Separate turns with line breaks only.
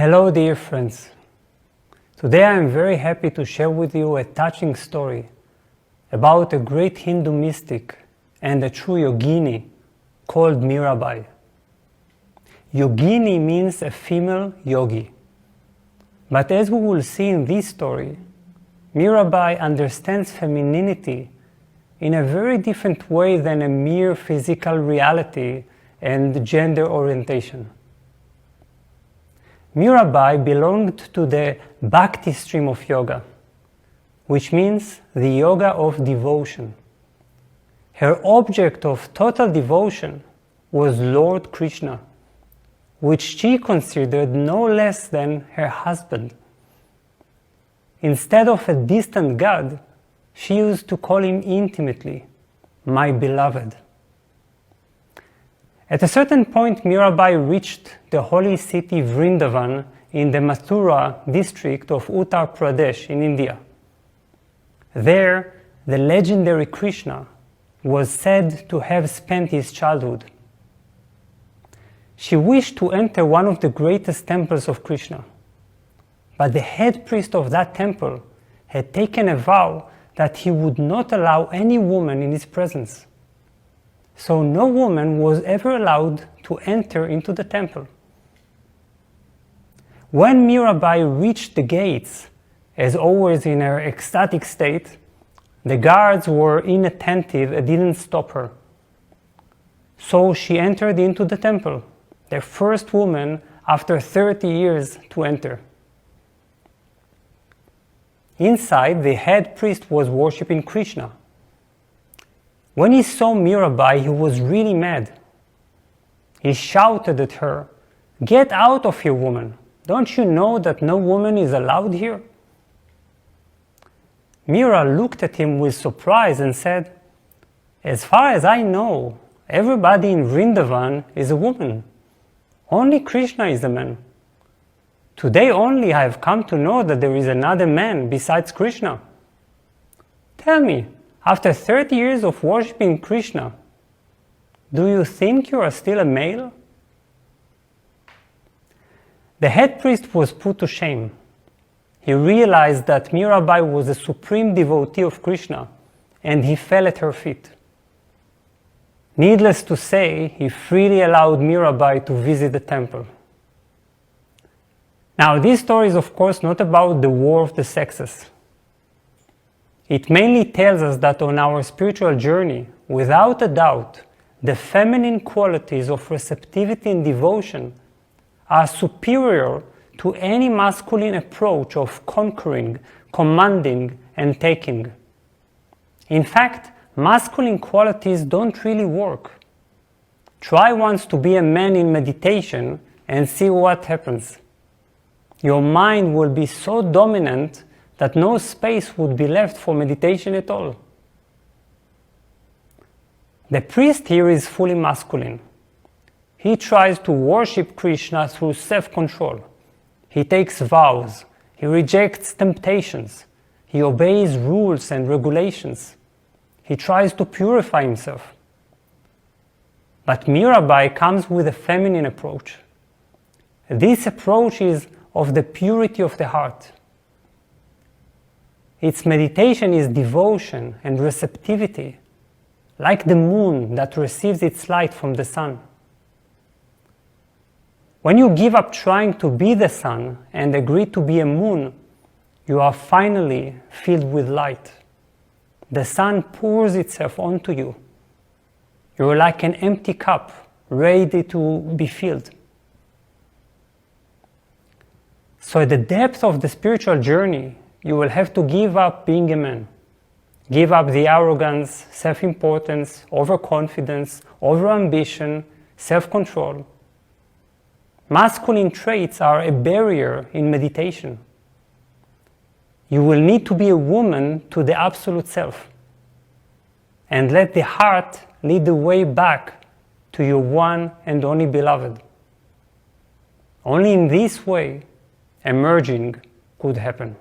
Hello dear friends. Today I am very happy to share with you a touching story about a great Hindu mystic and a true yogini called Mirabai. Yogini means a female yogi. But as we will see in this story, Mirabai understands femininity in a very different way than a mere physical reality and gender orientation. Mirabai belonged to the Bhakti stream of yoga, which means the yoga of devotion. Her object of total devotion was Lord Krishna, which she considered no less than her husband. Instead of a distant god, she used to call him intimately, my beloved. At a certain point, Mirabai reached the holy city Vrindavan in the Mathura district of Uttar Pradesh in India. There, the legendary Krishna was said to have spent his childhood. She wished to enter one of the greatest temples of Krishna, but the head priest of that temple had taken a vow that he would not allow any woman in his presence. So no woman was ever allowed to enter into the temple. When Mirabai reached the gates, as always in her ecstatic state, the guards were inattentive and didn't stop her. So she entered into the temple, the first woman after 30 years to enter. Inside, the head priest was worshipping Krishna. When he saw Mirabai, he was really mad. He shouted at her, "Get out of here, woman! Don't you know that no woman is allowed here?" Mira looked at him with surprise and said, "As far as I know, everybody in Vrindavan is a woman. Only Krishna is a man. Today only I have come to know that there is another man besides Krishna. Tell me, after 30 years of worshipping Krishna, do you think you are still a male?" The head priest was put to shame. He realized that Mirabai was a supreme devotee of Krishna, and he fell at her feet. Needless to say, he freely allowed Mirabai to visit the temple. Now, this story is of course not about the war of the sexes. It mainly tells us that on our spiritual journey, without a doubt, the feminine qualities of receptivity and devotion are superior to any masculine approach of conquering, commanding, and taking. In fact, masculine qualities don't really work. Try once to be a man in meditation and see what happens. Your mind will be so dominant that no space would be left for meditation at all. The priest here is fully masculine. He tries to worship Krishna through self-control. He takes vows. He rejects temptations. He obeys rules and regulations. He tries to purify himself. But Mirabai comes with a feminine approach. This approach is of the purity of the heart. Its meditation is devotion and receptivity, like the moon that receives its light from the sun. When you give up trying to be the sun and agree to be a moon, you are finally filled with light. The sun pours itself onto you. You're like an empty cup, ready to be filled. So at the depth of the spiritual journey, you will have to give up being a man. Give up the arrogance, self-importance, overconfidence, overambition, self-control. Masculine traits are a barrier in meditation. You will need to be a woman to the absolute self and let the heart lead the way back to your one and only beloved. Only in this way, emerging could happen.